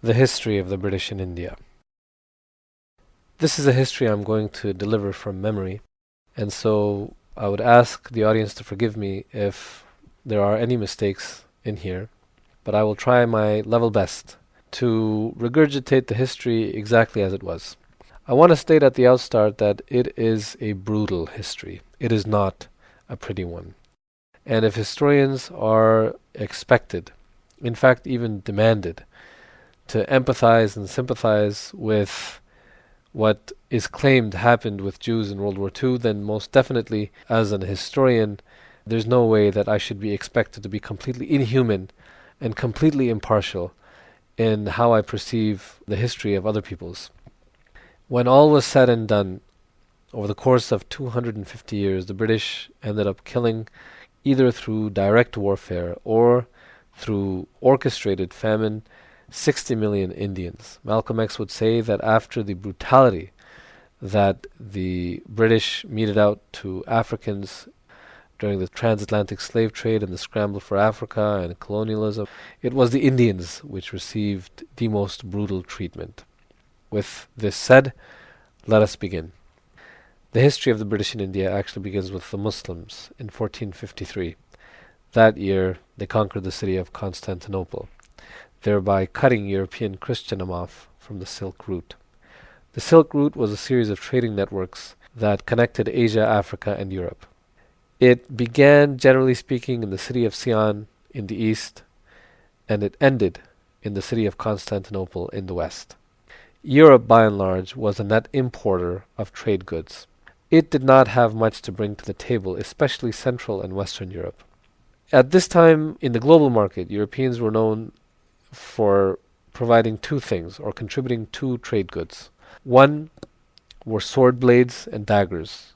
The history of the British in India. This is a history I'm going to deliver from memory, and so I would ask the audience to forgive me if there are any mistakes in here, but I will try my level best to regurgitate the history exactly as it was. I want to state at the outstart that it is a brutal history. It is not a pretty one. And if historians are expected, in fact even demanded, to empathize and sympathize with what is claimed happened with Jews in World War II, then most definitely, as an historian, there's no way that I should be expected to be completely inhuman and completely impartial in how I perceive the history of other peoples. When all was said and done, over the course of 250 years, the British ended up killing, either through direct warfare or through orchestrated famine, 60 million Indians. Malcolm X would say that after the brutality that the British meted out to Africans during the transatlantic slave trade and the scramble for Africa and colonialism, it was the Indians which received the most brutal treatment. With this said, let us begin. The history of the British in India actually begins with the Muslims in 1453. That year, they conquered the city of Constantinople, thereby cutting European Christendom off from the Silk Route. The Silk Route was a series of trading networks that connected Asia, Africa, and Europe. It began, generally speaking, in the city of Sian in the east, and it ended in the city of Constantinople in the west. Europe, by and large, was a net importer of trade goods. It did not have much to bring to the table, especially Central and Western Europe. At this time, in the global market, Europeans were known for providing two things, or contributing two trade goods. One were sword blades and daggers.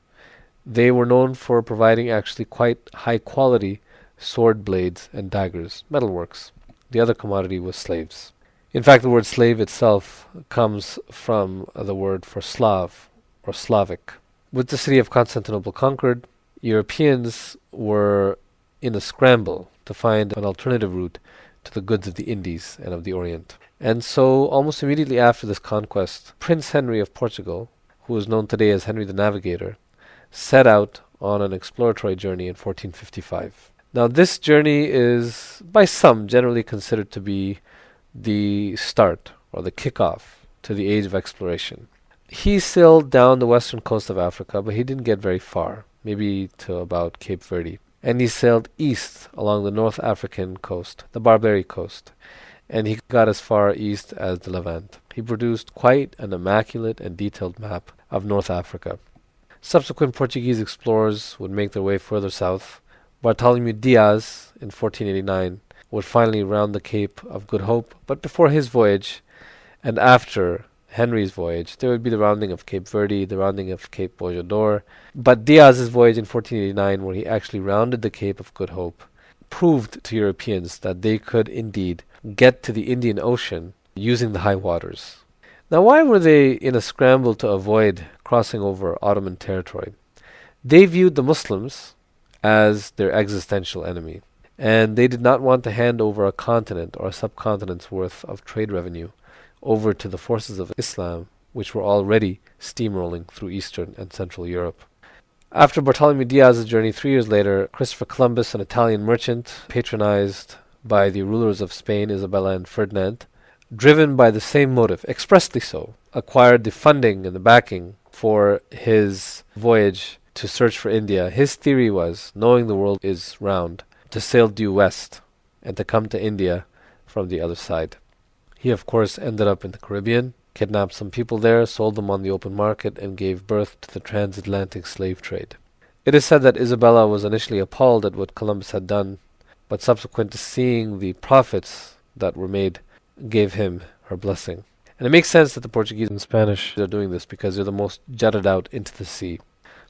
They were known for providing actually quite high quality sword blades and daggers, metalworks. The other commodity was slaves. In fact, the word slave itself comes from the word for Slav or Slavic. With the city of Constantinople conquered, Europeans were in a scramble to find an alternative route to the goods of the Indies and of the Orient. And so, almost immediately after this conquest, Prince Henry of Portugal, who is known today as Henry the Navigator, set out on an exploratory journey in 1455. Now, this journey is, by some, generally considered to be the start or the kickoff to the age of exploration. He sailed down the western coast of Africa, but he didn't get very far, maybe to about Cape Verde. And he sailed east along the North African coast, the Barbary coast, and he got as far east as the Levant. He produced quite an immaculate and detailed map of North Africa. Subsequent Portuguese explorers would make their way further south. Bartholomew Diaz, in 1489, would finally round the Cape of Good Hope, but before his voyage, and after Henry's voyage, there would be the rounding of Cape Verde, the rounding of Cape Bojador. But Diaz's voyage in 1489, where he actually rounded the Cape of Good Hope, proved to Europeans that they could indeed get to the Indian Ocean using the high waters. Now, why were they in a scramble to avoid crossing over Ottoman territory? They viewed the Muslims as their existential enemy, and they did not want to hand over a continent or a subcontinent's worth of trade revenue over to the forces of Islam, which were already steamrolling through Eastern and Central Europe. After Bartholomew Diaz's journey 3 years later, Christopher Columbus, an Italian merchant, patronized by the rulers of Spain, Isabella and Ferdinand, driven by the same motive, expressly so, acquired the funding and the backing for his voyage to search for India. His theory was, knowing the world is round, to sail due west and to come to India from the other side. He, of course, ended up in the Caribbean, kidnapped some people there, sold them on the open market, and gave birth to the transatlantic slave trade. It is said that Isabella was initially appalled at what Columbus had done, but subsequent to seeing the profits that were made, gave him her blessing. And it makes sense that the Portuguese and Spanish are doing this because they're the most jutted out into the sea.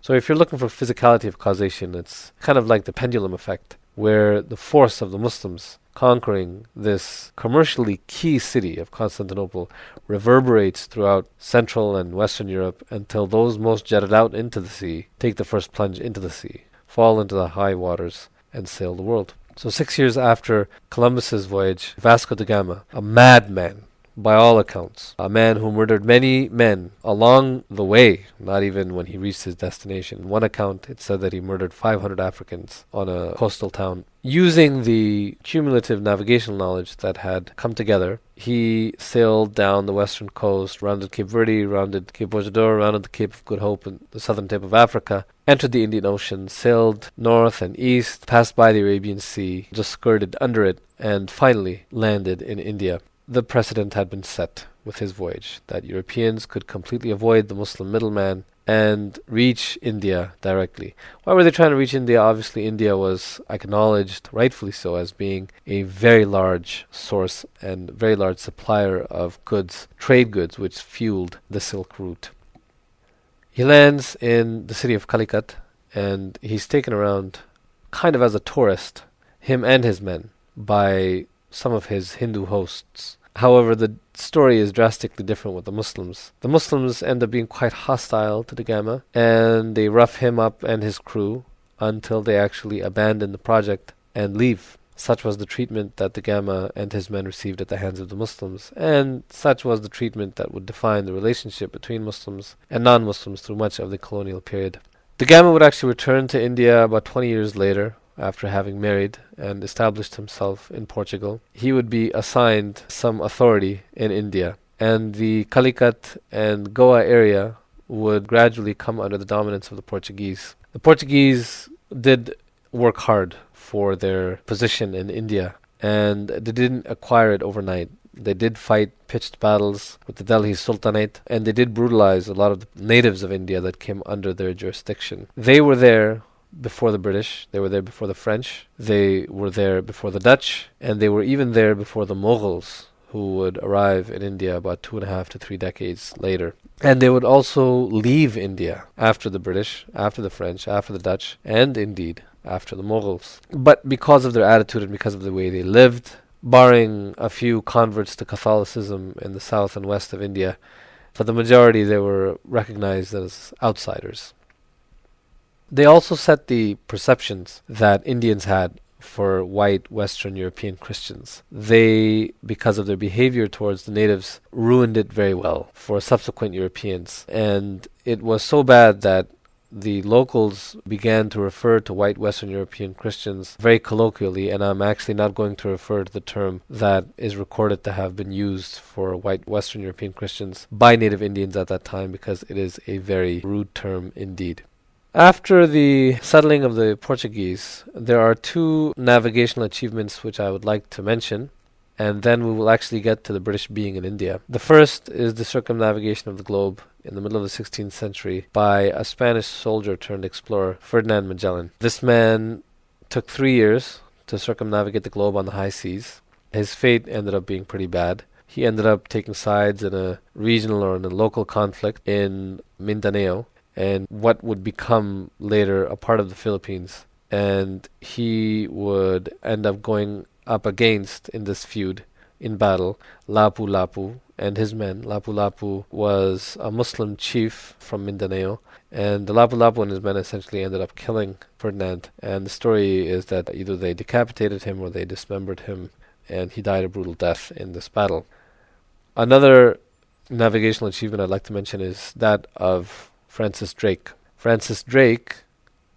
So if you're looking for physicality of causation, it's kind of like the pendulum effect, where the force of the Muslims conquering this commercially key city of Constantinople reverberates throughout Central and Western Europe until those most jetted out into the sea take the first plunge into the sea, fall into the high waters, and sail the world. So 6 years after Columbus's voyage, Vasco da Gama, a madman, by all accounts. A man who murdered many men along the way, not even when he reached his destination. In one account, it said that he murdered 500 Africans on a coastal town. Using the cumulative navigational knowledge that had come together, he sailed down the western coast, rounded Cape Verde, rounded Cape Bojador, rounded the Cape of Good Hope in the southern tip of Africa, entered the Indian Ocean, sailed north and east, passed by the Arabian Sea, just skirted under it, and finally landed in India. The precedent had been set with his voyage, that Europeans could completely avoid the Muslim middleman and reach India directly. Why were they trying to reach India? Obviously, India was acknowledged, rightfully so, as being a very large source and very large supplier of goods, trade goods, which fueled the Silk Route. He lands in the city of Calicut, and he's taken around kind of as a tourist, him and his men, by some of his Hindu hosts. However, the story is drastically different with the Muslims. The Muslims end up being quite hostile to Da Gama, and they rough him up and his crew until they actually abandon the project and leave. Such was the treatment that Da Gama and his men received at the hands of the Muslims, and such was the treatment that would define the relationship between Muslims and non-Muslims through much of the colonial period. Da Gama would actually return to India about 20 years later, after having married and established himself in Portugal. He would be assigned some authority in India, and the Calicut and Goa area would gradually come under the dominance of the Portuguese. The Portuguese did work hard for their position in India, and they didn't acquire it overnight. They did fight pitched battles with the Delhi Sultanate, and they did brutalize a lot of the natives of India that came under their jurisdiction. They were there before the British, they were there before the French, they were there before the Dutch, and they were even there before the Mughals, who would arrive in India about 2.5 to 3 decades later. And they would also leave India after the British, after the French, after the Dutch, and indeed after the Mughals. But because of their attitude and because of the way they lived, barring a few converts to Catholicism in the south and west of India, for the majority they were recognized as outsiders. They also set the perceptions that Indians had for white Western European Christians. They, because of their behavior towards the natives, ruined it very well for subsequent Europeans. And it was so bad that the locals began to refer to white Western European Christians very colloquially, and I'm actually not going to refer to the term that is recorded to have been used for white Western European Christians by native Indians at that time, because it is a very rude term indeed. After the settling of the Portuguese, there are 2 navigational achievements which I would like to mention, and then we will actually get to the British being in India. The first is the circumnavigation of the globe in the middle of the 16th century by a Spanish soldier turned explorer, Ferdinand Magellan. This man took 3 years to circumnavigate the globe on the high seas. His fate ended up being pretty bad. He ended up taking sides in a regional or in a local conflict in Mindanao, and what would become later a part of the Philippines. And he would end up going up against, in this feud, in battle, Lapu-Lapu and his men. Lapu-Lapu was a Muslim chief from Mindanao, and the Lapu-Lapu and his men essentially ended up killing Ferdinand. And the story is that either they decapitated him or they dismembered him, and he died a brutal death in this battle. Another navigational achievement I'd like to mention is that of Francis Drake. Francis Drake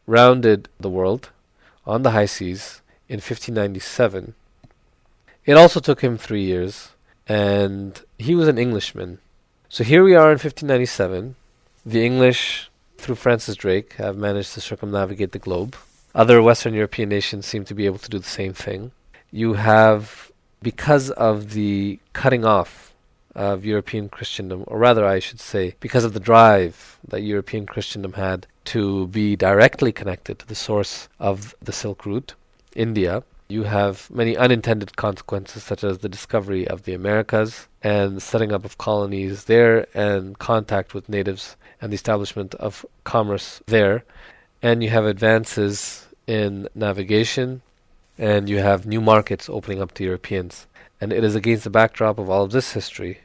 rounded the world on the high seas in 1597. It also took him 3 years, and he was an Englishman. So here we are in 1597. The English, through Francis Drake, have managed to circumnavigate the globe. Other Western European nations seem to be able to do the same thing. You have, because of the cutting off of European Christendom, or rather I should say, because of the drive that European Christendom had to be directly connected to the source of the Silk Route, India, you have many unintended consequences, such as the discovery of the Americas and the setting up of colonies there and contact with natives and the establishment of commerce there. And you have advances in navigation, and you have new markets opening up to Europeans. And it is against the backdrop of all of this history,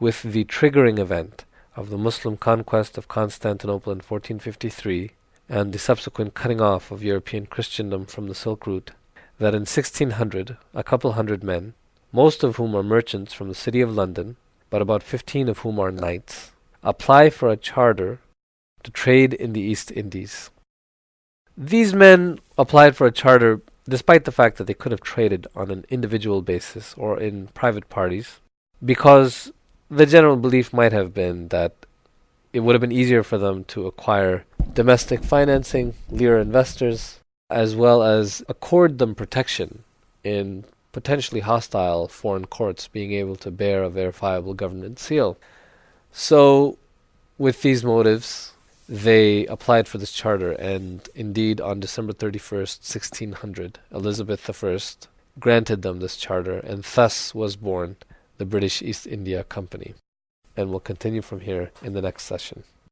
with the triggering event of the Muslim conquest of Constantinople in 1453 and the subsequent cutting off of European Christendom from the Silk Route, that in 1600 a couple hundred men most of whom are merchants from the city of London, but about 15 of whom are knights, apply for a charter to trade in the East Indies. These men applied for a charter despite the fact that they could have traded on an individual basis or in private parties, because the general belief might have been that it would have been easier for them to acquire domestic financing, lira investors, as well as accord them protection in potentially hostile foreign courts being able to bear a verifiable government seal. So, with these motives, they applied for this charter, and indeed on December 31st, 1600, Elizabeth I granted them this charter, and thus was born the British East India Company. And we'll continue from here in the next session.